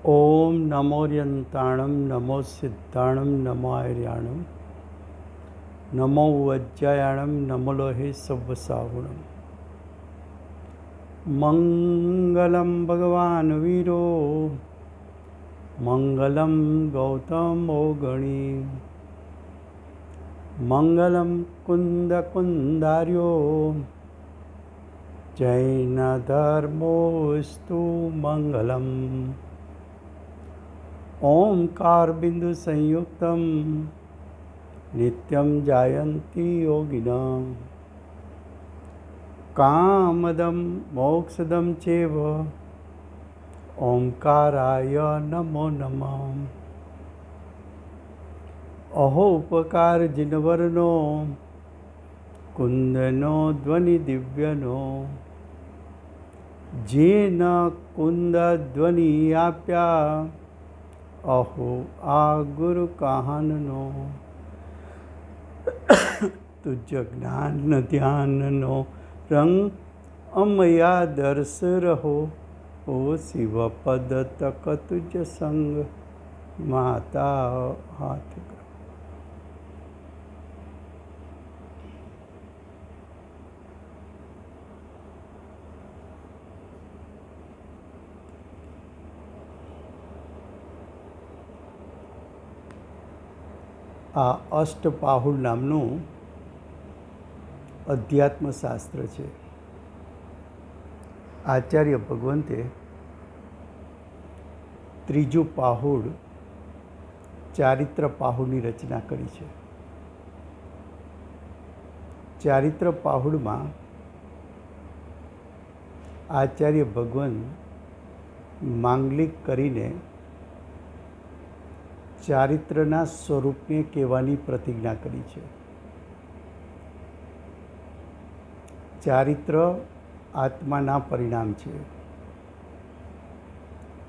ओम नमोर्यन्ताणं नमो सिद्धाणं नमो आर्याणं नमो वज्रायाणं नमो लोहे सव्वसाहुणं। मंगलं भगवान् वीरो मंगलं गौतमो गणी मंगलं कुन्दकुन्दार्यो जैनधर्मोऽस्तु मंगलम्। ओंकार बिंदु संयुक्तं नित्यं जायन्ति योगिनः कामदं मोक्षदं चैव ओंकाराय नमो नमः। अहो उपकार जिनवरनो कुंदनो ध्वनि दिव्यनो जेन कुंद ध्वनि आप्या अहो आ गुरु कहाननो तुझ ज्ञान ध्याननो रंग अमया दर्श रहो ओ शिव पद तक तुझ संग माता हाथ कर। આ અષ્ટપાહુલ નામનું અધ્યાત્મશાસ્ત્ર છે. આચાર્ય ભગવંતે ત્રીજું પાહુડ ચારિત્ર પાહુડની રચના કરી છે. ચારિત્ર પાહુડમાં આચાર્ય ભગવાન માંગલિક કરીને ચારિત્રના સ્વરૂપને કહેવાની પ્રતિજ્ઞા કરી છે. ચારિત્ર આત્માના પરિણામ છે.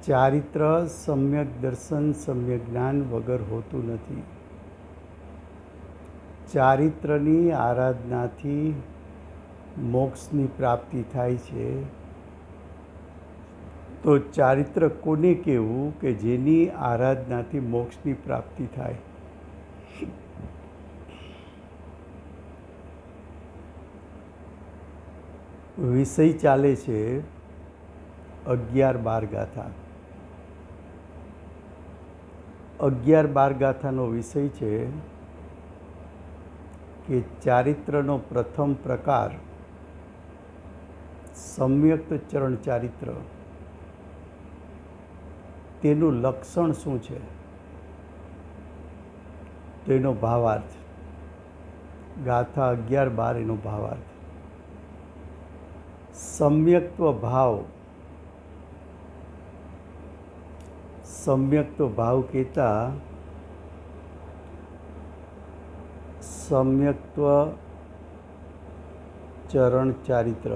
ચારિત્ર સમ્યક દર્શન સમ્યક જ્ઞાન વગર હોતું નથી. ચારિત્રની આરાધનાથી મોક્ષની પ્રાપ્તિ થાય છે. તો ચારિત્ર કોને કહેવું કે જેની આરાધનાથી મોક્ષની પ્રાપ્તિ થાય? વિષય ચાલે છે 11-12 ગાથા. 11-12 ગાથાનો વિષય છે કે ચારિત્રનો પ્રથમ પ્રકાર સમ્યક ચરણ ચારિત્ર, તેનું લક્ષણ શું છે તેનો ભાવાર્થ. ગાથા 11-12 એનો ભાવાર્થ. સમ્યક્ત્વ ભાવ. સમ્યક્ત્વ ભાવ કહેતા સમ્યક્ત્વ ચરણ ચારિત્ર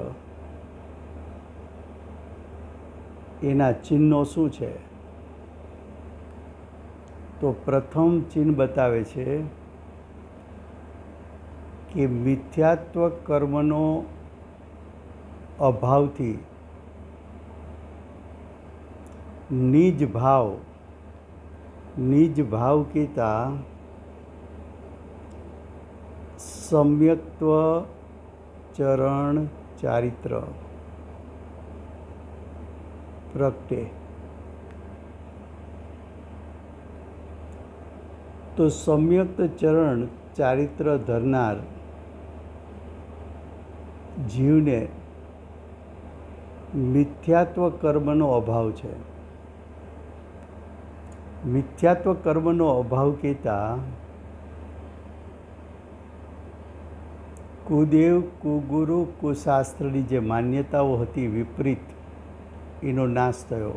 એના ચિહ્નો શું છે? તો પ્રથમ ચિહ્ન બતાવે છે કે મિથ્યાત્વ કર્મનો અભાવથી નિજ ભાવ કહેતા સમ્યક્ત્વ ચરણ ચારિત્ર પ્રગટે. તો સમ્યક ચરણ ચારિત્ર ધરનાર જીવને મિથ્યાત્વ કર્મનો અભાવ છે. મિથ્યાત્વ કર્મનો અભાવ કહેતા કુદેવ કુગુરુ કુશાસ્ત્રની જે માન્યતાઓ હતી વિપરીત, એનો નાશ થયો.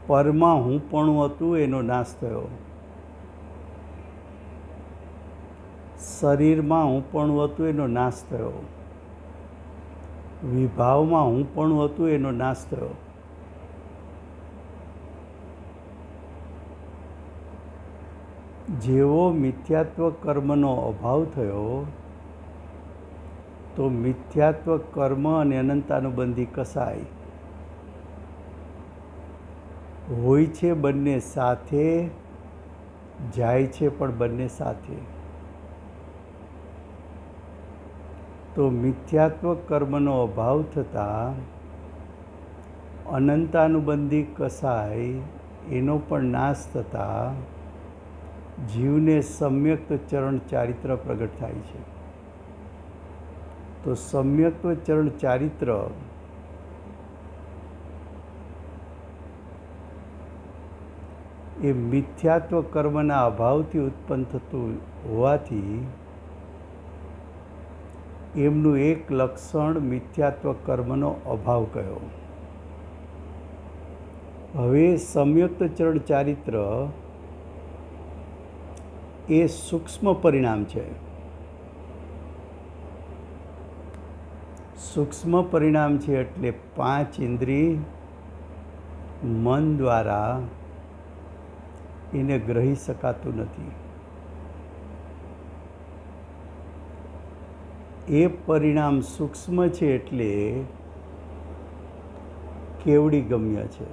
પરમાં હુંપણું હતું એનો નાશ થયો. શરીરમાં હુંપણું હતું એનો નાશ થયો. વિભાવમાં હુંપણું હતું એનો નાશ થયો. જેવો મિથ્યાત્વ કર્મનો અભાવ થયો તો મિથ્યાત્વ કર્મ અને અનંતાનુબંધી કસાય હોય છે બંને સાથે, જાય છે પણ બંને સાથે. તો મિથ્યાત્વ કર્મનો અભાવ થતાં અનંતાનુબંધી કસાય એનો પણ નાશ થતાં જીવને સમ્યક્ત ચરણ ચારિત્ર પ્રગટ થાય છે. તો સમ્યક્ત ચરણ ચારિત્ર એ મિથ્યાત્વ કર્મના અભાવથી ઉત્પન્ન થતું હોવાથી એમનું એક લક્ષણ મિથ્યાત્વ કર્મનો અભાવ કયો. હવે સંયુક્ત ચરણ ચારિત્ર એ સૂક્ષ્મ પરિણામ છે. સૂક્ષ્મ પરિણામ છે એટલે 5 ઇન્દ્રિય મન દ્વારા એને ગ્રહી શકાતું નથી. એ પરિણામ સૂક્ષ્મ છે એટલે કેવડી ગમ્ય છે.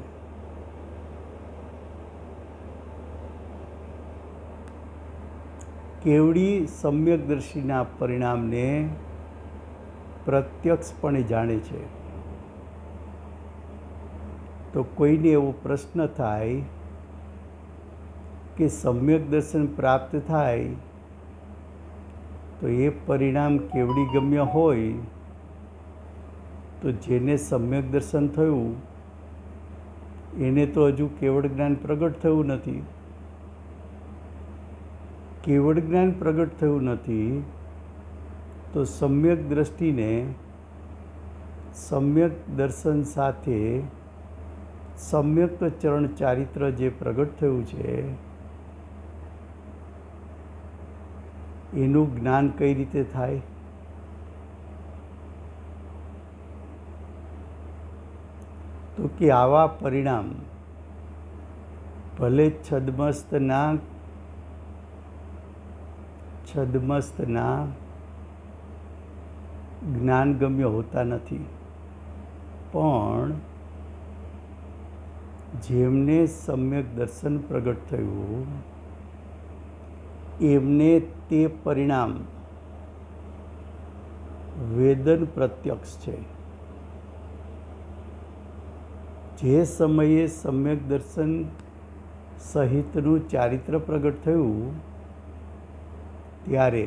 કેવડી સમ્યકદર્શીના પરિણામને પ્રત્યક્ષપણે જાણે છે. તો કોઈને એવો પ્રશ્ન થાય કે સમ્યક દર્શન પ્રાપ્ત થાય તો એ પરિણામ કેવડી ગમ્ય હોય તો જેને સમ્યક દર્શન થયું એને તો હજુ કેવળ જ્ઞાન પ્રગટ થયું નથી. કેવળ જ્ઞાન પ્રગટ થયું નથી તો સમ્યક દ્રષ્ટિને સમ્યક દર્શન સાથે સમ્યક્ત ચરણ ચારિત્ર જે પ્રગટ થયું છે એનું જ્ઞાન કઈ રીતે થાય? તો કે આવા પરિણામ ભલે છદ્મસ્તના જ્ઞાનગમ્ય હોતા નથી, પણ જેમને સમ્યક દર્શન પ્રગટ થયું એમને તે પરિણામ વેદન પ્રત્યક્ષ છે. જે સમયે સમ્યક દર્શન સહિતનું ચારિત્ર પ્રગટ થયું ત્યારે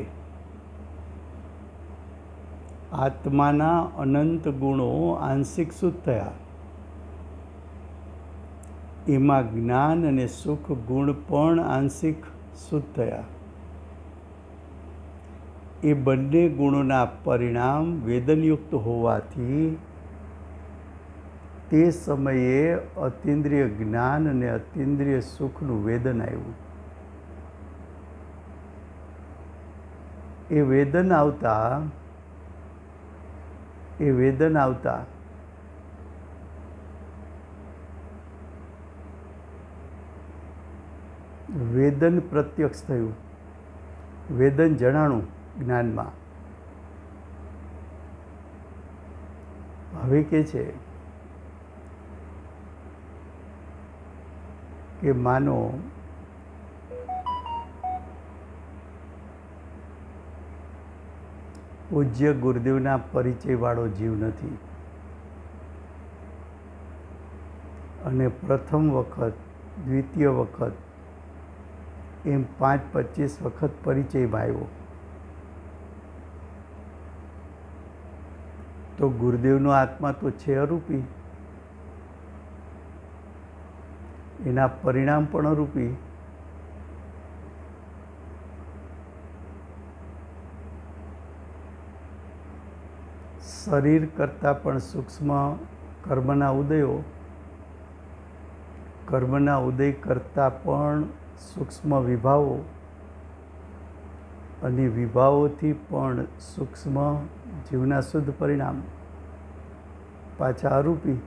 આત્માના અનંત ગુણો આંશિક શુદ્ધ થયા. એમાં જ્ઞાન અને સુખ ગુણ પણ આંશિક શુદ્ધ થયા. એ બંને ગુણોના પરિણામ વેદનયુક્ત હોવાથી તે સમયે અતિન્દ્રિય જ્ઞાન અને અતિન્દ્રિય સુખનું વેદન આવ્યું. એ વેદન આવતા વેદન પ્રત્યક્ષ થયું. વેદન જણાણું જ્ઞાનમાં. હવે કે છે કે માનો પૂજ્ય ગુરુદેવના પરિચયવાળો જીવ નથી અને પ્રથમ વખત, દ્વિતીય વખત એમ 5-25 વખત પરિચયમાં આવ્યો તો ગુરુદેવનો આત્મા તો છે અરૂપી, એના પરિણામ પણ અરૂપી. શરીર કરતાં પણ સૂક્ષ્મ કર્મના ઉદય કરતાં પણ સૂક્ષ્મ વિભાવો અને વિભાવોથી પણ સૂક્ષ્મ જીવના શુદ્ધ પરિણામ પાછા અરૂપી.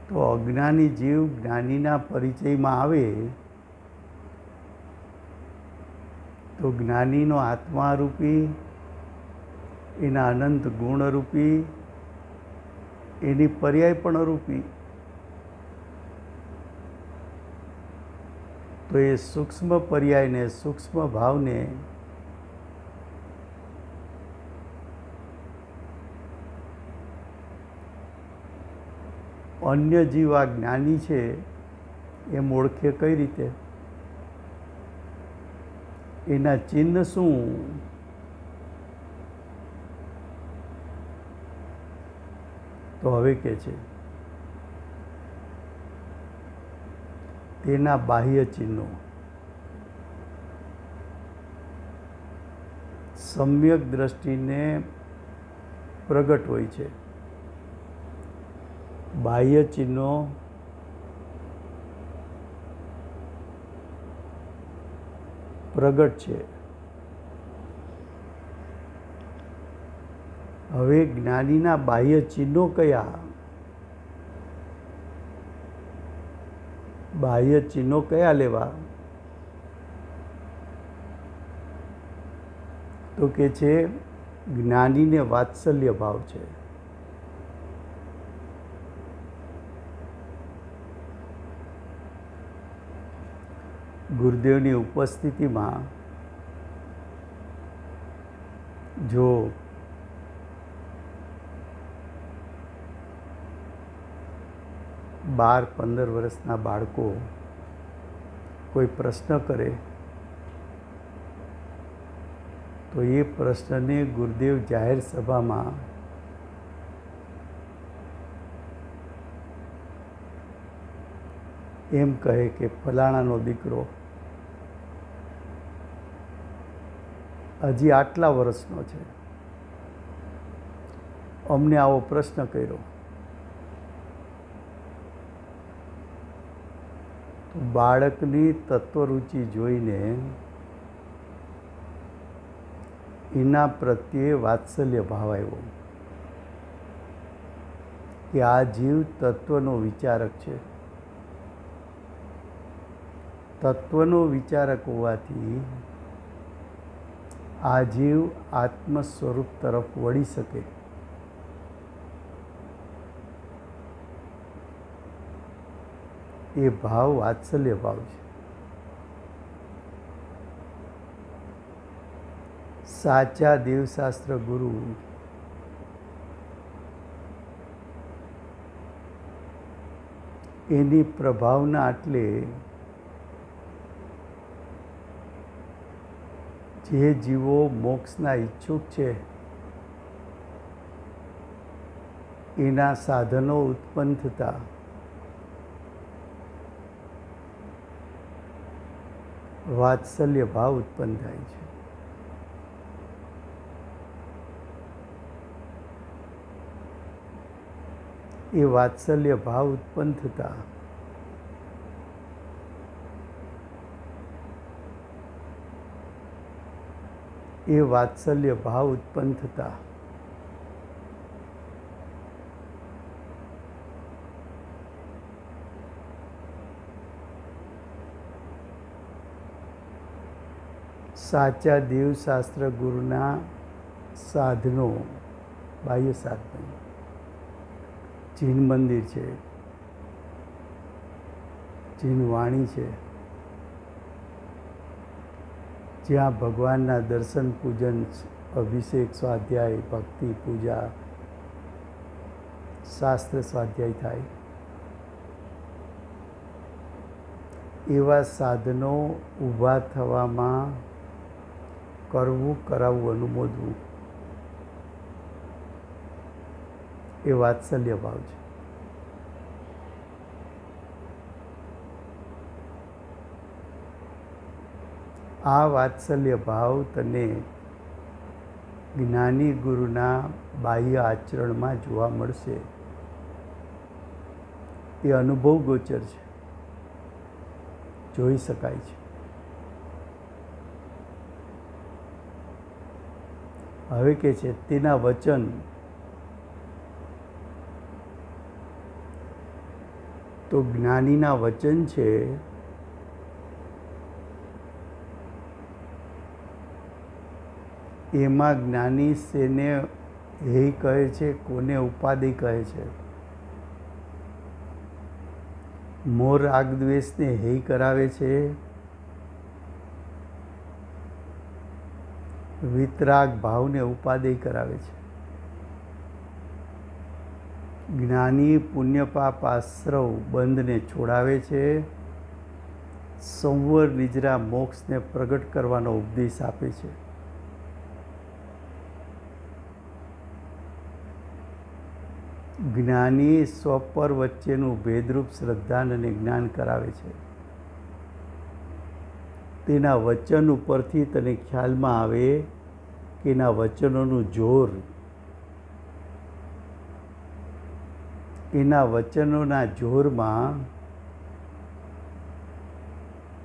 તો અજ્ઞાની જીવ જ્ઞાનીના પરિચયમાં આવે તો જ્ઞાનીનો આત્મા રૂપી, એના અનંત ગુણરૂપી એની પર્યાય પણ અરૂપી. તો એ સૂક્ષ્મ પર્યાયને, સૂક્ષ્મ ભાવને અન્ય જીવ આ જ્ઞાની છે એમ ઓળખે કઈ રીતે? એના ચિહ્ન શું? તો હવે કે છે તેના બાહ્ય ચિહ્નો. સમ્યક દ્રષ્ટિને પ્રગટ હોય છે. બાહ્ય ચિહ્નો પ્રગટ છે. હવે જ્ઞાનીના બાહ્ય ચિહ્નો કયા? બાહ્ય ચિહ્નો કયા લેવા? તો કે છે જ્ઞાનીને વાત્સલ્ય ભાવ છે. ગુરુદેવની ઉપસ્થિતિમાં જો 12-15 વર્ષના બાળકો કોઈ પ્રશ્ન કરે તો એ પ્રશ્નને ગુરુદેવ જાહેર સભામાં એમ કહે કે ફલાણાનો દીકરો હજી આટલા વર્ષનો છે, અમને આવો પ્રશ્ન કર્યો. તો બાળકની તત્વરુચિ જોઈને એના પ્રત્યે વાત્સલ્ય ભાવ આવ્યો કે આ જીવ તત્વનો વિચારક છે. તત્વનો વિચારક હોવાથી આ જીવ આત્મ સ્વરૂપ તરફ વળી શકે. એ ભાવ વાત્સલ્ય ભાવ છે. સાચા દેવશાસ્ત્ર ગુરુ એની પ્રભાવના આટલે જે જીવો મોક્ષના ઈચ્છુક છે એના સાધનો ઉત્પન્ન થતા વાત્સલ્ય ભાવ ઉત્પન્ન થાય છે. એ વાત્સલ્ય ભાવ ઉત્પન્ન થતા સાચા દેવશાસ્ત્ર ગુરુના સાધનો, બાહ્ય સાધનો, જીન મંદિર છે, જીન વાણી છે, જ્યાં ભગવાનના દર્શન, પૂજન, અભિષેક, સ્વાધ્યાય, ભક્તિ, પૂજા, શાસ્ત્ર સ્વાધ્યાય થાય, એવા સાધનો ઊભા થવામાં કરવું, કરાવવું, અનુમોદવું એ વાત્સલ્ય ભાવ છે. આ વાત્સલ્ય ભાવ તને જ્ઞાની ગુરુના બાહ્ય આચરણમાં જોવા મળશે. એ અનુભવ ગોચર છે, જોઈ શકાય છે. હવે કે છે તેના વચન, તો જ્ઞાનીના વચન છે એમાં જ્ઞાની શેને હે કહે છે, કોને ઉપાધિ કહે છે, મોહ રાગ દ્વેષને હેય કરાવે છે, વિતરાગ ભાવને ઉપાદેય કરાવે છે, જ્ઞાની પુણ્ય પાપ આશ્રવ બંધને છોડાવે છે, સંવર નિજરા મોક્ષને પ્રગટ કરવાનો ઉપદેશ આપે છે. જ્ઞાની સ્વપર વચ્ચેનું ભેદરૂપ શ્રદ્ધાન અને જ્ઞાન કરાવે છે. તેના વચન ઉપરથી તને ખ્યાલમાં આવે કે એના વચનોનું જોર, એના વચનોના જોરમાં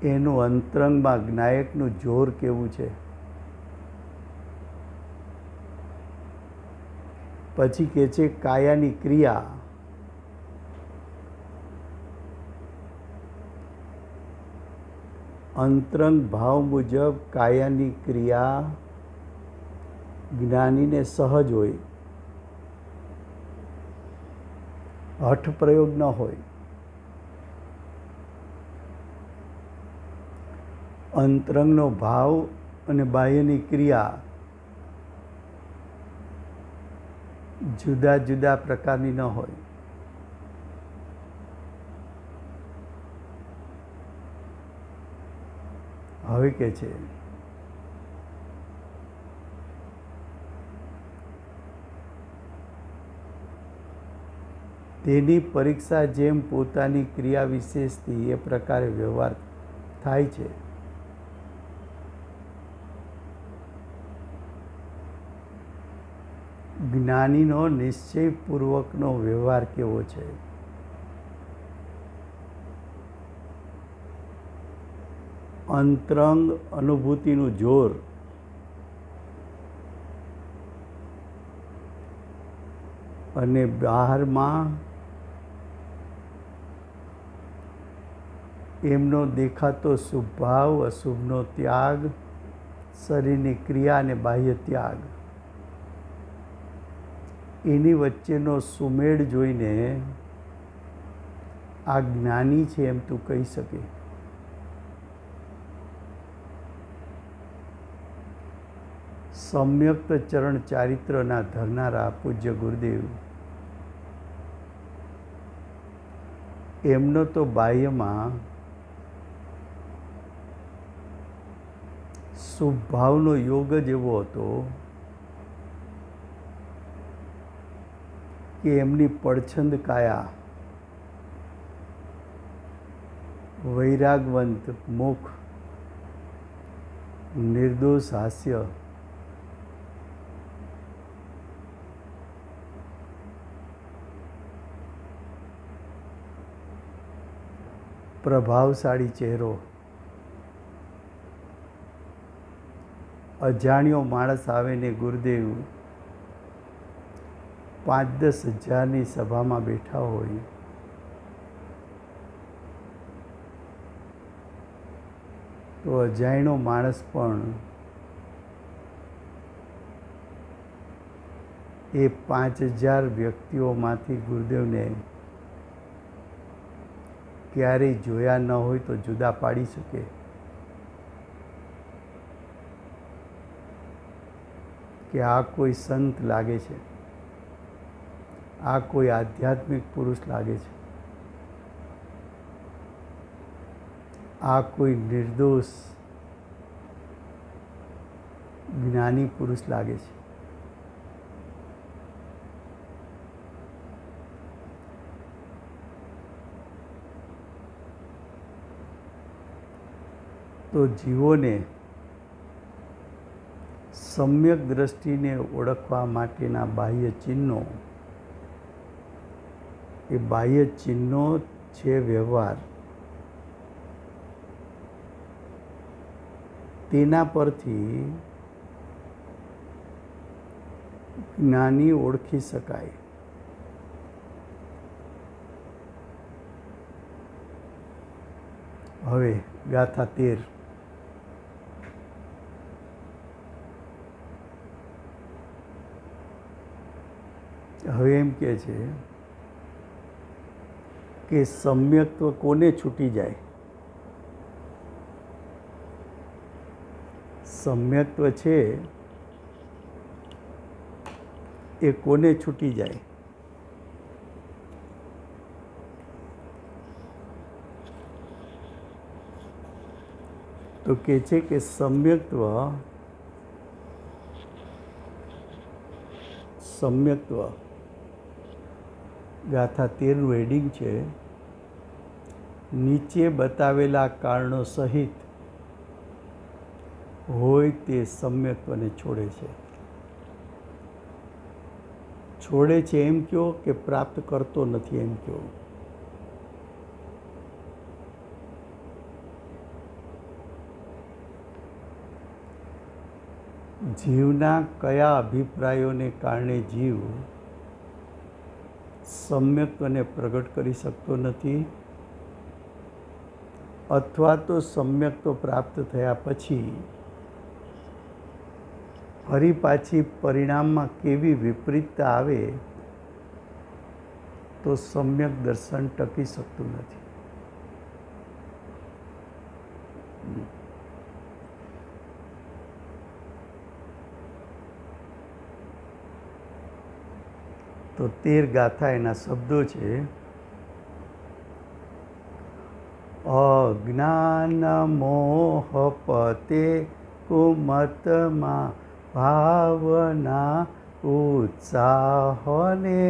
એનું અંતરંગમાં જ્ઞાયકનું જોર કેવું છે. પછી કહે છે કાયાની ક્રિયા, અંતરંગ ભાવ મુજબ કાયાની ક્રિયા જ્ઞાનીને સહજ હોય, હઠ પ્રયોગ ન હોય. અંતરંગનો ભાવ અને બાહ્યની ક્રિયા જુદા જુદા પ્રકારની ન હોય. હવે કે છે તેની પરીક્ષા જેમ પોતાની ક્રિયા વિશેષથી એ પ્રકારે વ્યવહાર થાય છે. જ્ઞાનીનો નિશ્ચયપૂર્વકનો વ્યવહાર કેવો છે. અંતરંગ અનુભૂતિનું જોર અને બહારમાં એમનો દેખાતો શુભ ભાવ, અશુભનો ત્યાગ, શરીરની ક્રિયા અને બાહ્ય ત્યાગ, એની વચ્ચેનો સુમેળ જોઈને આ જ્ઞાની છે એમ તું કહી શકે. સમ્યક્ત ચરણ ચારિત્રના ધરનારા પૂજ્ય ગુરુદેવ, એમનો તો બાહ્યમાં શુભ ભાવનો યોગ જ એવો હતો કે એમની પડછંદ કાયા, વૈરાગવંત મુખ, નિર્દોષ હાસ્ય, પ્રભાવશાળી ચહેરો, અજાણ્યો માણસ આવે ને ગુરુદેવ 5-10 હજારની સભામાં બેઠા હોય તો અજાણ્યો માણસ પણ એ 5000 વ્યક્તિઓમાંથી ગુરુદેવને ક્યારેય જોયા ન હોય તો જુદા પાડી શકે. કે આ કોઈ સંત લાગે છે, આ કોઈ આધ્યાત્મિક પુરુષ લાગે છે, આ કોઈ નિર્દોષ જ્ઞાની પુરુષ લાગે છે. તો જીવોને સમ્યક દ્રષ્ટિને ઓળખવા માટેના બાહ્ય ચિહ્નો, એ બાહ્ય ચિહ્નો છે વ્યવહાર. તેના પરથી જ્ઞાની ઓળખી શકાય. હવે ગાથા 13. હવે એમ કહે છે કે સમ્યક્ત્વ કોને છૂટી જાય? સમ્યક્ત્વ છે એ કોને છૂટી જાય? તો કે છે કે સમ્યક્ત્વ ગાથા 13નું હેડિંગ છે, નીચે બતાવેલા કારણો સહિત હોય તે સમ્યક્ત્વને છોડે છે. છોડે છે એમ કહો કે પ્રાપ્ત કરતો નથી એમ કહો? જીવના કયા અભિપ્રાયોને કારણે જીવ સમ્યક્ત્વને પ્રગટ કરી શકતો નથી, અથવા તો સમ્યક્ત્વ પ્રાપ્ત થયા પછી ફરી પાછી પરિણામમાં કેવી વિપરીતતા આવે તો સમ્યક દર્શન ટકી શકતું નથી? તો 13 ગાથા એના શબ્દો છે, અજ્ઞાન મોહ પતે કુમતમાં ભાવના ઉત્સાહને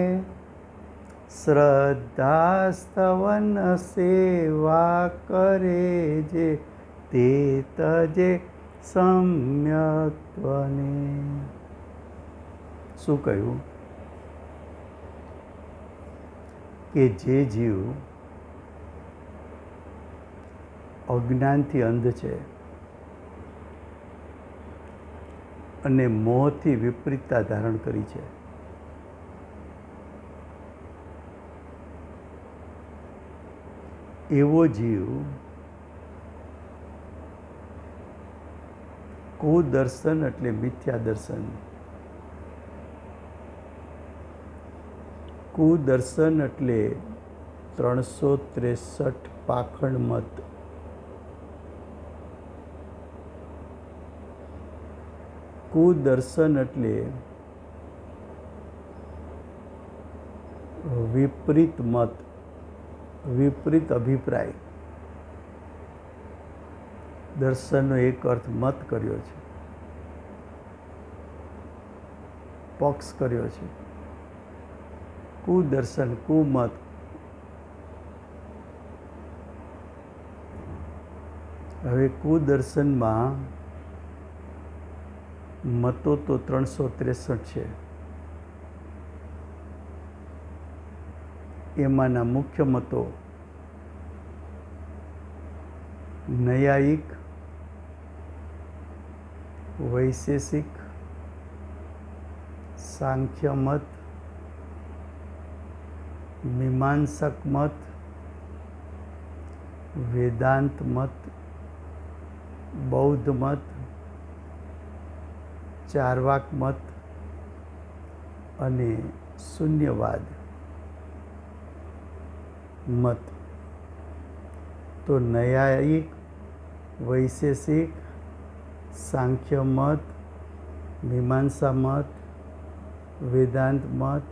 શ્રદ્ધા સ્તવન સેવા કરે જે તે તજે સમ્યક્ત્વને. શું કહ્યું? કે જે જીવ અજ્ઞાનથી અંધ છે અને મોહથી વિપરીતતા ધારણ કરી છે, એવો જીવ કુદર્શન એટલે મિથ્યા દર્શન, કુદર્શન એટલે 363 પાખંડ મત, કુદર્શન એટલે વિપરીત મત, વિપરીત અભિપ્રાય. દર્શનનો એક અર્થ મત કર્યો છે, પક્ષ કર્યો છે. કુદર્શન, કુમત. હવે કુદર્શનમાં મતો તો 363 છે. એમાંના મુખ્ય મતો નૈયાયિક, વૈશેષિક, સાંખ્ય મત, મીમાંસક મત, વેદાંત મત, બૌદ્ધ મત, ચાર્વાક મત અને શૂન્યવાદ મત. તો નૈયાયિક, વૈશેષિક, સાંખ્ય મત, મીમાંસા મત, વેદાંત મત,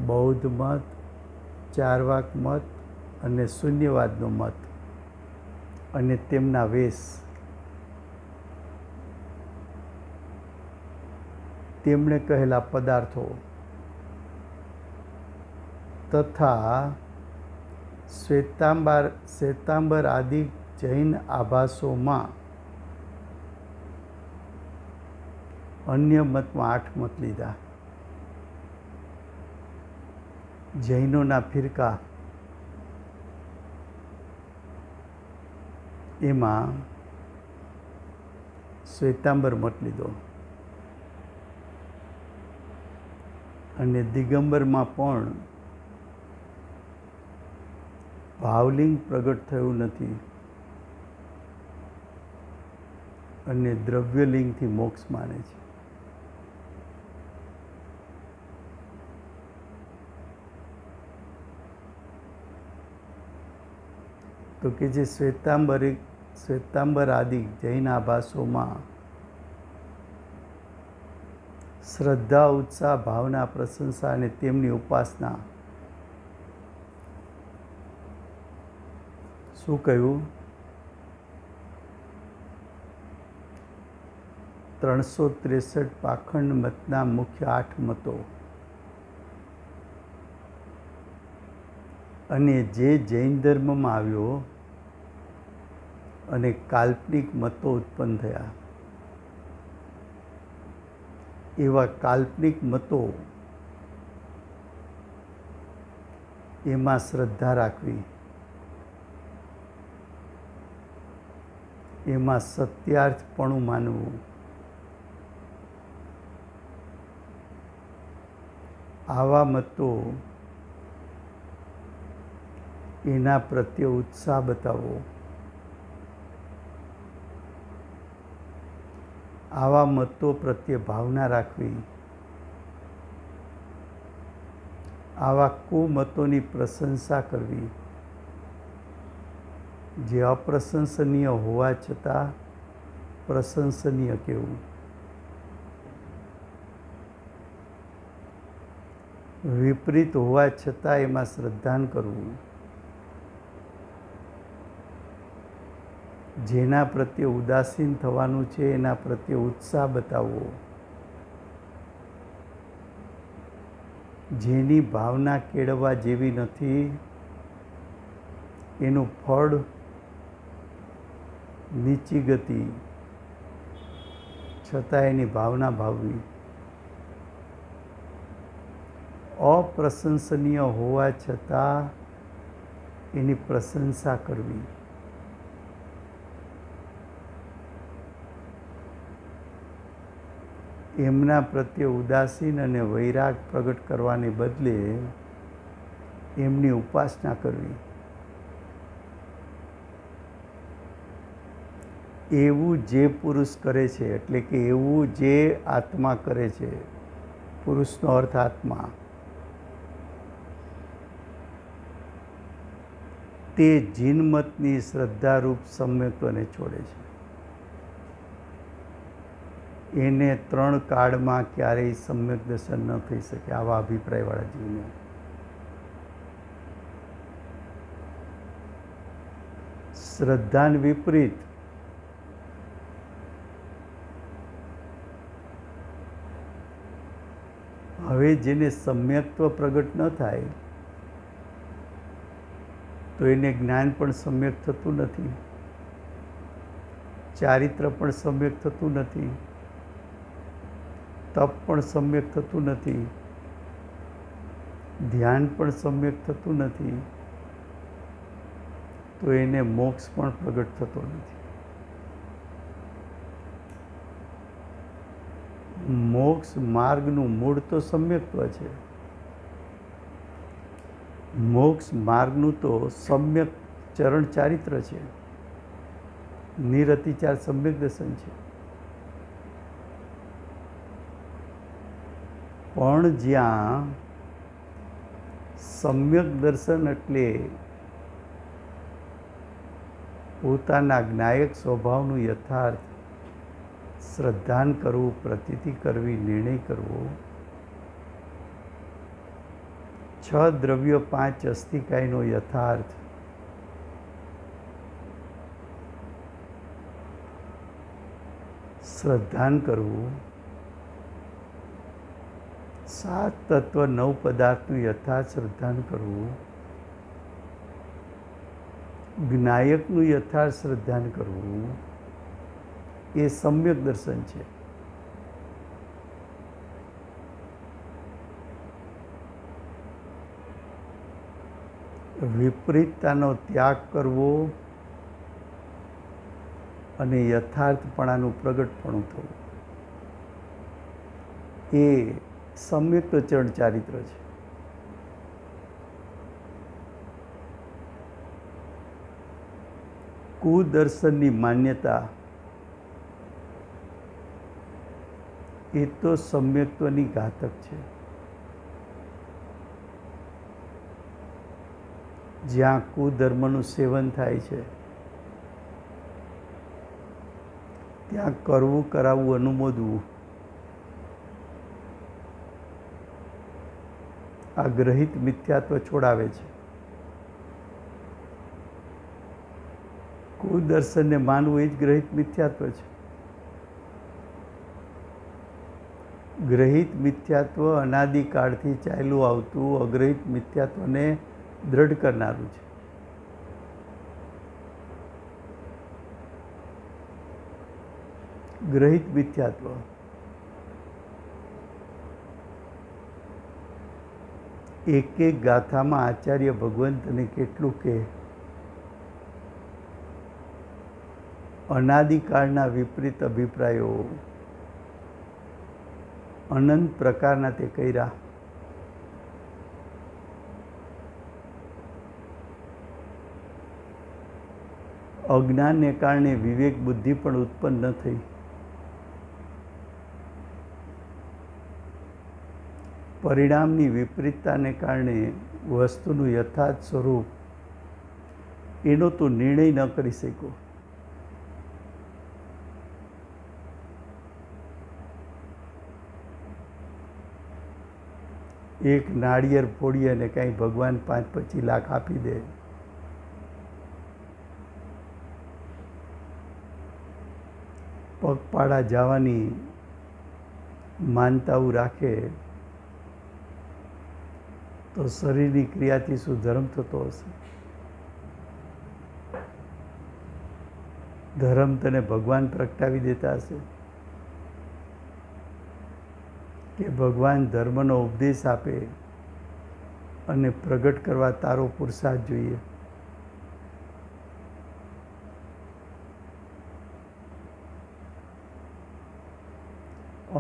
બૌદ્ધ મત, ચાર્વાક મત અને શૂન્યવાદનો મત અને તેમના વેશ, તેમણે કહેલા પદાર્થો તથા શ્વેતાંબર આદિ જૈન આભાસોમાં અન્ય મતમાં 8 મત લીધા. જૈનોના ફિરકા એમાં શ્વેતાંબર મત લીધો અને દિગંબરમાં પણ ભાવલિંગ પ્રગટ થયું નથી અને દ્રવ્યલિંગથી મોક્ષ માને છે. તો કે જે શ્વેતાંબર આદિ જૈન આભાસોમાં શ્રદ્ધા, ઉત્સાહ, ભાવના, પ્રશંસા અને તેમની ઉપાસના, શું કહ્યું? 363 પાખંડ મતના મુખ્ય 8 મતો અને જે જૈન ધર્મમાં આવ્યો અને કાલ્પનિક મતો ઉત્પન્ન થયા, એવા કાલ્પનિક મતો એમાં શ્રદ્ધા રાખવી, એમાં સત્યાર્થપણું માનવું, આવા મતો એના પ્રત્યે ઉત્સાહ બતાવવો, આવા મતો પ્રત્યે ભાવના રાખવી, આવા કુમતોની પ્રશંસા કરવી, જે અપ્રશંસનીય હોવા છતાં પ્રશંસનીય કહેવું, વિપરીત હોવા છતાં એમાં શ્રદ્ધાન કરવું, જેના પ્રત્યે ઉદાસીન થવાનું છે એના પ્રત્યે ઉત્સાહ બતાવવો, જેની ભાવના કેળવવા જેવી નથી એનું ફળ નીચી ગતિ છતાં એની ભાવના ભાવવી, અપ્રશંસનીય હોવા છતાં એની પ્રશંસા કરવી, એમના પ્રત્યે ઉદાસીન અને વૈરાગ પ્રગટ કરવાને બદલે એમની ઉપાસના કરવી, એવું જે પુરુષ કરે છે, એટલે કે એવું જે આત્મા કરે છે, પુરુષનો અર્થ આત્મા, તે જીનમતની શ્રદ્ધારૂપ સમ્યક્ત્વને છોડે છે. એને 3 કાળમાં ક્યારેય સમ્યક દર્શન ન થઈ શકે, આવા અભિપ્રાયવાળા જીવને. શ્રદ્ધાન વિપરીત હવે જેને સમ્યક્ત્વ પ્રગટ ન થાય તો એને જ્ઞાન પણ સમ્યક થતું નથી, ચારિત્ર પણ સમ્યક થતું નથી, તપ પણ સમ્યક થતું નથી, ધ્યાન પણ સમ્યક થતું નથી, તો એને મોક્ષ પણ પ્રગટ થતો નથી. મોક્ષ માર્ગનું મૂળ તો સમ્યક્ત્વ છે. મોક્ષ માર્ગનું તો સમ્યક ચરણ ચારિત્ર છે, નિરતિચાર સમ્યક દર્શન છે. પણ જ્યાં સમ્યક દર્શન એટલે પોતાના જ્ઞાયક સ્વભાવનું યથાર્થ શ્રદ્ધાન કરવું, પ્રતીતિ કરવી, નિર્ણય કરવો, 6 દ્રવ્યો 5 અસ્થિકાયનો યથાર્થ શ્રદ્ધાન કરવું, 7 તત્વ 9 પદાર્થનું યથાર્થ શ્રદ્ધાન કરવું, જ્ઞાયકનું યથાર્થ શ્રદ્ધાન કરવું, એ સમ્યક દર્શન છે. વિપરીતતાનો ત્યાગ કરવો અને યથાર્થપણાનું પ્રગટપણું થવું, એ સમ્યક ચરણ ચારિત્ર છે. કુદર્શનની માન્યતા એ તો સમ્યક્ત્વની ઘાતક છે. જ્યાં કુધર્મનું સેવન થાય છે ત્યાં કરવું કરાવવું અનુમોદવું આ ગ્રહિત મિથ્યાત્વ છોડાવે છે. કુદર્શનને માનવું એ જ ગ્રહિત મિથ્યાત્વ છે. ગ્રહિત મિથ્યાત્વ અનાદિકાળથી ચાલ્યું આવતું અગ્રહિત મિથ્યાત્વને દ્રઢ કરનારું છે. ગ્રહિત મિથ્યાત્વ એક એક ગાથામાં આચાર્ય ભગવંતને કેટલું કે અનાદિકાળના વિપરીત અભિપ્રાયો અનંત પ્રકારના તે કર્યા. અજ્ઞાનને કારણે વિવેક બુદ્ધિ પણ ઉત્પન્ન ન થઈ. પરિણામની વિપરીતતાને કારણે વસ્તુનું યથાર્થ સ્વરૂપ એનો તો નિર્ણય ન કરી શક્યો. એક નાળિયેર ફોડી અને કાંઈ ભગવાન 5-25 લાખ આપી દે, પગપાળા જવાની માનતાઓ રાખે તો શરીરની ક્રિયાથી શું ધર્મ થતો હશે? ધર્મ તને ભગવાન પ્રગટાવી દેતા હશે કે ભગવાન ધર્મનો ઉપદેશ આપે અને પ્રગટ કરવા તારો પુરુષાર્થ જોઈએ?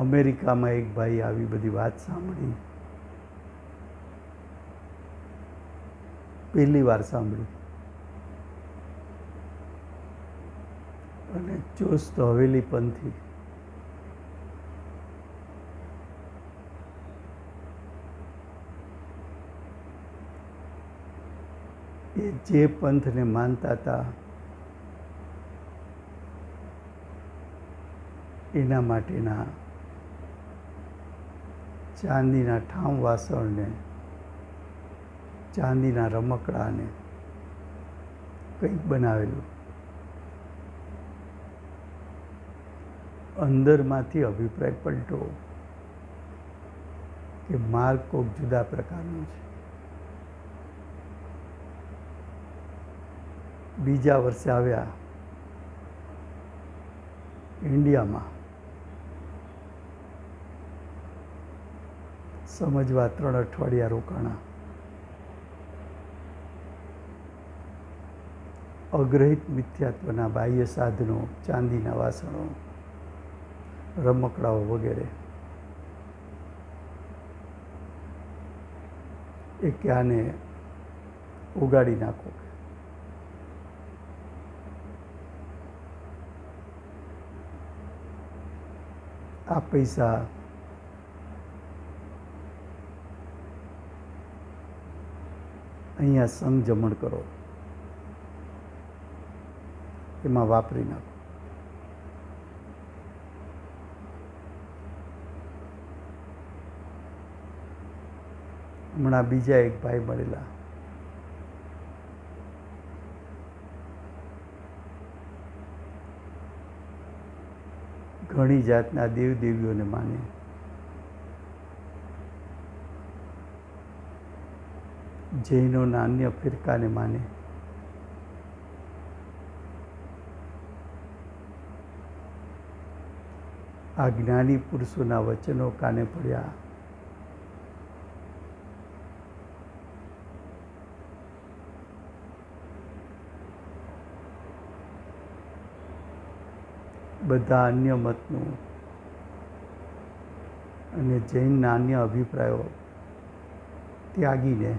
અમેરિકામાં એક ભાઈ આવી બધી વાત સાંભળી, પહેલી વાર સાંભળી, અને ચુસ્ત હવેલી પંથી એ જે પંથને માનતા હતા એના માટેના ચાંદીના ઠામ વાસણને, ચાંદીના રમકડાને કંઈક બનાવેલું. અંદરમાંથી અભિપ્રાય પલટો કે માર્ગ કોક જુદા પ્રકારનો છે. બીજા વર્ષે આવ્યા ઇન્ડિયામાં સમજવા 3 અઠવાડિયા રોકાણા. અગ્રહિત મિથ્યાત્વના બાહ્ય સાધનો, ચાંદીના વાસણો, રમકડાઓ વગેરે એ ક્યાંને ઉગાડી નાખો. આ પૈસા અહીંયા સંજમણ કરો, એમાં વાપરી નાખો. હમણાં બીજા એક ભાઈ મળેલા, ઘણી જાતના દેવદેવીઓને માને, જૈનોના અન્ય ફિરકાને માને, આ જ્ઞાની પુરુષોના વચનો કાને પડ્યા. બધા અન્ય મતનું અને જૈનના અન્ય અભિપ્રાયો ત્યાગીને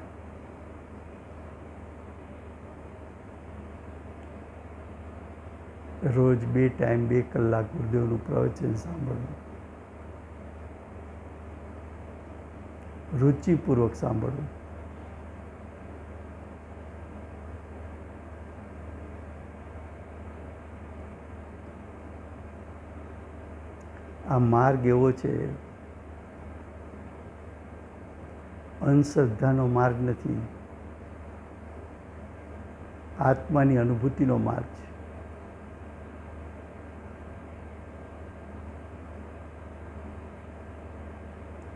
રોજ 2 ટાઈમ 2 કલાક ગુરુદેવનું પ્રવચન સાંભળવું, રુચિપૂર્વક સાંભળવું. આ માર્ગ એવો છે, અંધશ્રદ્ધાનો માર્ગ નથી, આત્માની અનુભૂતિનો માર્ગ છે.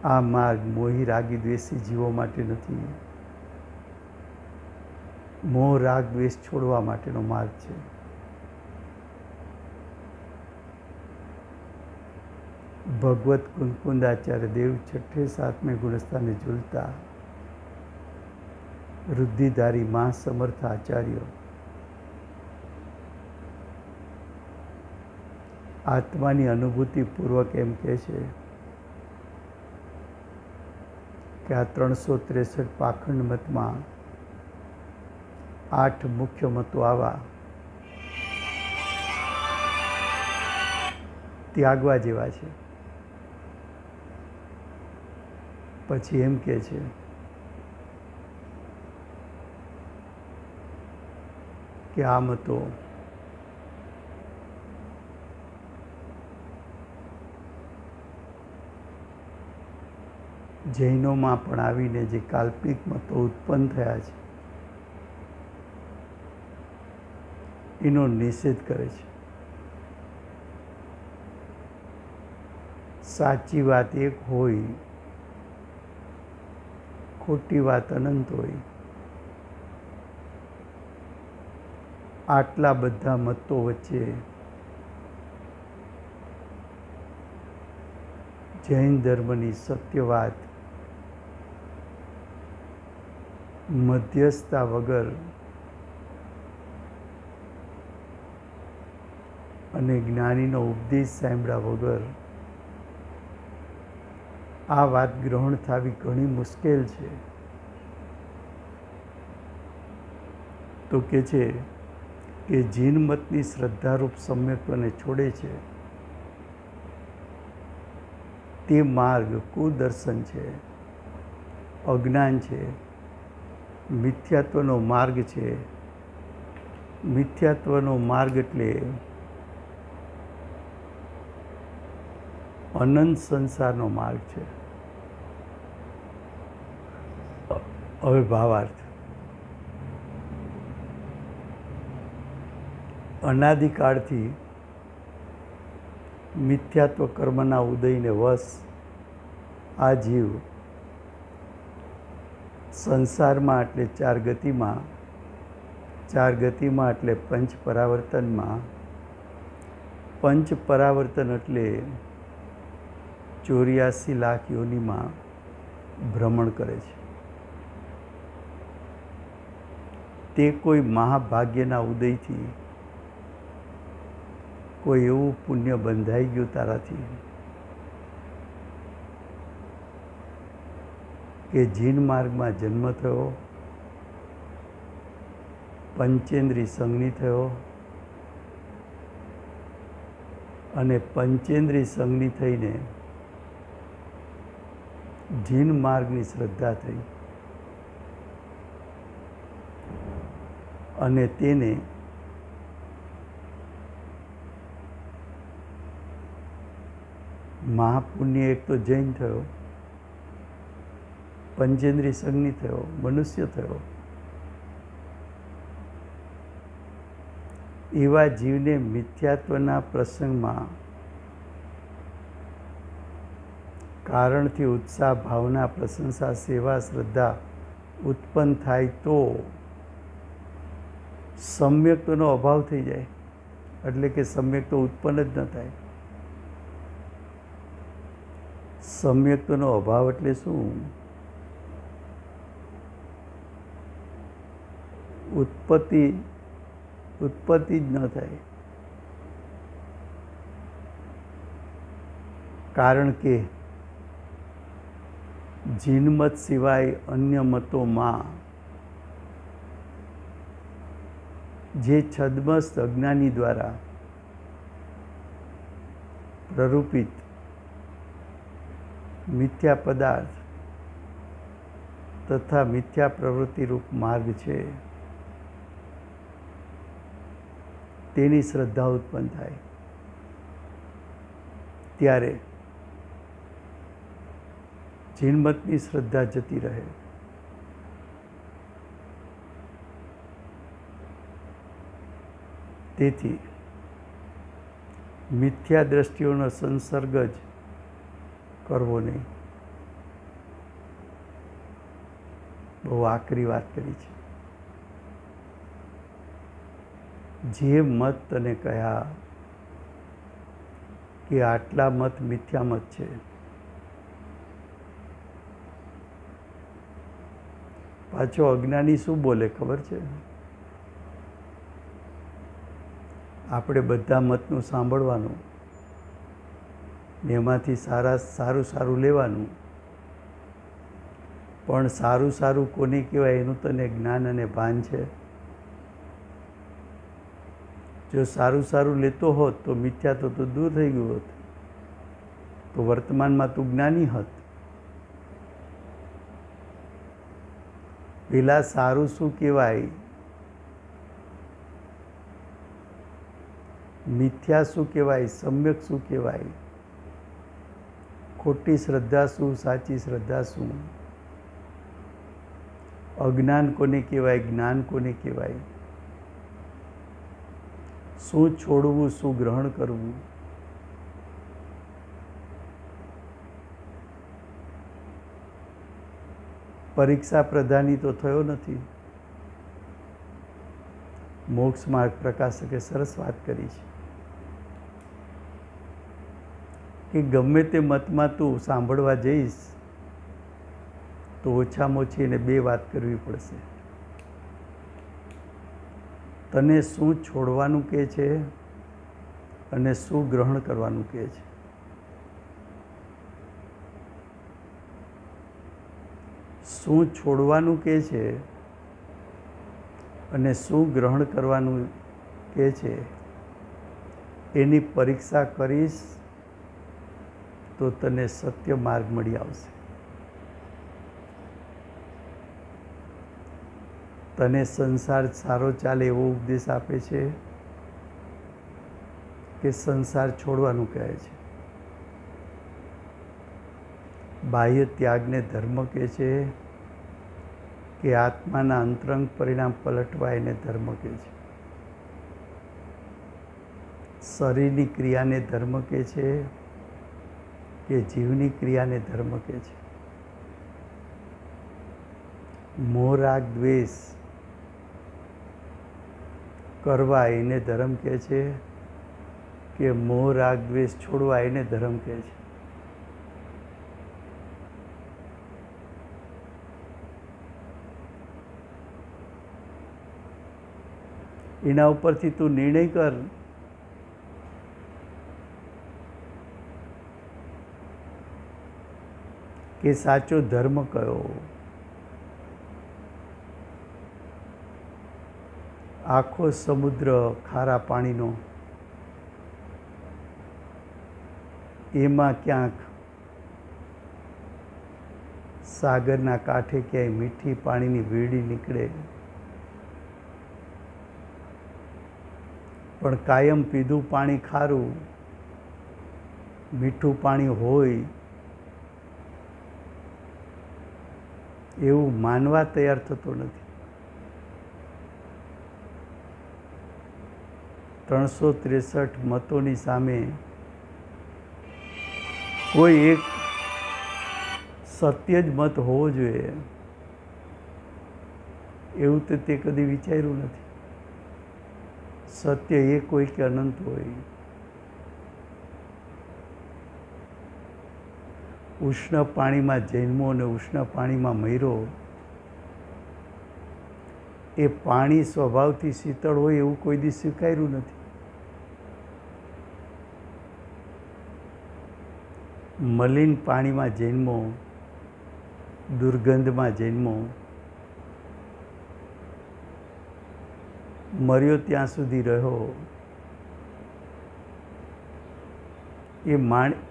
આ માર્ગ મોહી રાગી દ્વેષી જીવો માટે નથી, મોહ રાગ દ્વેષ છોડવા માટેનો માર્ગ છે. ભગવત કુંકુંદાચાર્ય દેવ છઠ્ઠે સાતમે ગુણસ્થાને ઝૂલતા રુદ્ધિધારી મા સમર્થ આચાર્ય આત્માની અનુભૂતિ પૂર્વક એમ કહે છે કે આ 363 પાખંડ મતમાં 8 મુખ્ય મતો આવા ત્યાગવા જેવા છે. પછી એમ કહે છે કે આ મતો જૈનોમાં પણ આવીને જે કાલ્પનિક મતો ઉત્પન્ન થયા છે એનો નિષેધ કરે છે. સાચી વાત એક હોય, ખોટી વાત અનંત હોય. આટલા બધા મતો વચ્ચે જૈન ધર્મની સત્ય વાત મધ્યસ્થતા વગર અને જ્ઞાનીનો ઉપદેશ સાંભળ્યા વગર આ વાત ગ્રહણ થવી ઘણી મુશ્કેલ છે. તો કે છે કે જીન મતની શ્રદ્ધારૂપ સમ્યક્ત્વને છોડે છે તે માર્ગ કુદર્શન છે, અજ્ઞાન છે, મિથ્યાત્વનો માર્ગ છે. મિથ્યાત્વનો માર્ગ એટલે અનંત સંસારનો માર્ગ છે. હવે ભાવાર્થ. અનાદિકાળથી મિથ્યાત્વ કર્મના ઉદયને વશ આ જીવ સંસારમાં એટલે ચાર ગતિમાં એટલે પંચ પરાવર્તનમાં, પંચ પરાવર્તન એટલે 84 લાખ યોનિમાં ભ્રમણ કરે છે. તે કોઈ મહાભાગ્યના ઉદયથી કોઈ એવું પુણ્ય બંધાઈ ગયું તારાથી કે જીન માર્ગમાં જન્મ થયો, પંચેન્દ્રિય સંજ્ઞી થયો અને પંચેન્દ્રિય સંજ્ઞી થઈને જીન માર્ગની શ્રદ્ધા થઈ અને તેને મહાપુણ્ય એક તો જૈન થયો, પંચેન્દ્રિય સંજ્ઞી થયો, મનુષ્ય થયો. એવા જીવને મિથ્યાત્વના પ્રસંગમાં કારણથી ઉત્સાહ, ભાવના, પ્રશંસા, સેવા, શ્રદ્ધા ઉત્પન્ન થાય તો સમ્યક્તનો અભાવ થઈ જાય. એટલે કે સમ્યક્ત ઉત્પન્ન જ ન થાય. સમ્યક્તનો અભાવ એટલે શું? ઉત્પત્તિ જ ન થાય. કારણ કે જીનમત સિવાય અન્ય મતોમાં જે છદ્મસ્ત અજ્ઞાની દ્વારા પ્રરૂપિત મિથ્યા પદાર્થ તથા મિથ્યા પ્રવૃત્તિરૂપ માર્ગ છે તેની શ્રદ્ધા ઉત્પન્ન થાય. ત્યારે જીનમતની શ્રદ્ધા જતી રહે. તેથી મિથ્યા દ્રષ્ટિઓનો સંસર્ગ જ કરવો નહીં. બહુ આકરી વાત કરી છે. જે મત તને કહ્યા કે આટલા મત મિથ્યા મત છે, પાછો અજ્ઞાની શું બોલે ખબર છે? આપણે બધા મતનું સાંભળવાનું, એમાંથી સારું સારું લેવાનું. પણ સારું સારું કોને કહેવાય એનું તને જ્ઞાન અને ભાન છે? જો સારું સારું લેતો હોત તો મિથ્યા તો દૂર થઈ ગયું હોત, તો વર્તમાનમાં તું જ્ઞાની હોત. પેલા સારું શું કહેવાય, મિથ્યા શું કહેવાય, સમ્યક શું કહેવાય, ખોટી શ્રદ્ધા શું, સાચી શ્રદ્ધા શું, અજ્ઞાન કોને કહેવાય, જ્ઞાન કોને કહેવાય, શું છોડવું, શું ગ્રહણ કરવું, પરીક્ષા પ્રધાની તો થયો નથી. મોક્ષ માર્ગ પ્રકાશકે સરસ વાત કરી છે કે ગમે તે મતમાં તું સાંભળવા જઈશ તો ઓછામાં ઓછી એને 2 વાત કરવી પડશે. તને શું છોડવાનું કહે છે અને શું ગ્રહણ કરવાનું કહે છે. શું છોડવાનું કહે છે અને શું ગ્રહણ કરવાનું કહે છે, એની પરીક્ષા કરીશ તો તને સત્ય માર્ગ મળી આવશે. તને સંસાર સારો ચાલે એવો ઉપદેશ આપે છે કે સંસાર છોડવાનું કહે છે. બાહ્ય ત્યાગને ધર્મ કહે છે કે આત્માના અંતરંગ પરિણામ પલટવા એને ધર્મ કહે છે. શરીરની ક્રિયાને ધર્મ કહે છે કે જીવની ક્રિયાને ધર્મ કહે છે. મોહ રાગ દ્વેષ કરવા એને ધર્મ કહે છે કે મોહ રાગ દ્વેષ છોડવા એને ધર્મ કહે છે. એના ઉપરથી તું નિર્ણય કર કે સાચો ધર્મ કયો. આખો સમુદ્ર ખારા પાણીનો, એમાં ક્યાંક સાગરના કાંઠે ક્યાંય મીઠી પાણીની વીડી નીકળે, પણ કાયમ પીધું પાણી ખારું, મીઠું પાણી હોય એવું માનવા તૈયાર થતો નથી. 363 મતોની સામે કોઈ એક સત્ય જ મત હોવો જોઈએ એવું તો તે કદી વિચાર્યું નથી. સત્ય એક હોય કે અનંત હોય. ઉષ્ણ પાણીમાં જન્મો અને ઉષ્ણ પાણીમાં મર્યો. એ પાણી સ્વભાવથી શીતળ હોય એવું કોઈ દી સ્વીકાર્યું નથી. મલિન પાણીમાં જન્મો, દુર્ગંધમાં જન્મો, મર્યો ત્યાં સુધી રહ્યો. એ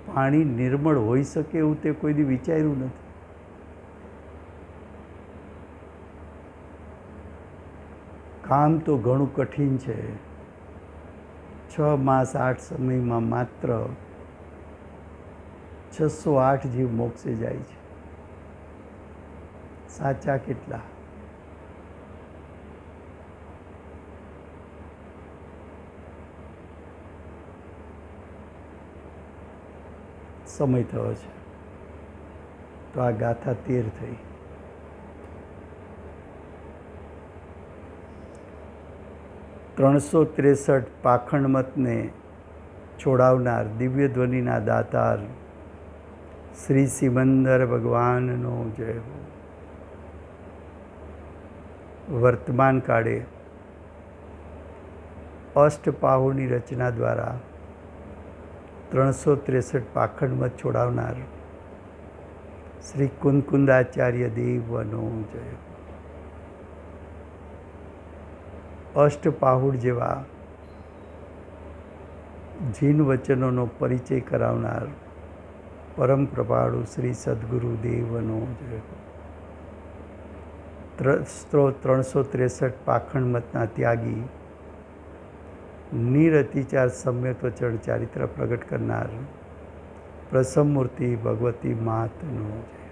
પાણી નિર્મળ હોઈ શકે એવું તે કોઈ દી વિચાર્યું નથી. કામ તો ઘણું કઠિન છે. 6 માસ 8 સમયમાં માત્ર 608 જીવ મોક્ષે જાય છે. સાચા કેટલા? સમય થયો છે તો આ ગાથા 13 થઈ. ₹363 પાખંડ મતને છોડાવનાર દિવ્ય ધ્વનિના દાતાર શ્રી સિમંદર ભગવાનનો જય હો. વર્તમાન કાળે અષ્ટપાહુની રચના દ્વારા 363 પાખંડ મત છોડાવનાર શ્રી કુંદકુંદાચાર્ય દેવનો જય હો. અષ્ટપાહુડ જેવા જીન વચનોનો પરિચય કરાવનાર પરમ કૃપાળુ શ્રી સદગુરુ દેવનો જય હો. 363 પાખંડ મતના ત્યાગી નિરતિચાર સમ્યક વચન ચારિત્ર પ્રગટ કરનાર પ્રસમ મૂર્તિ ભગવતી માતનો જય.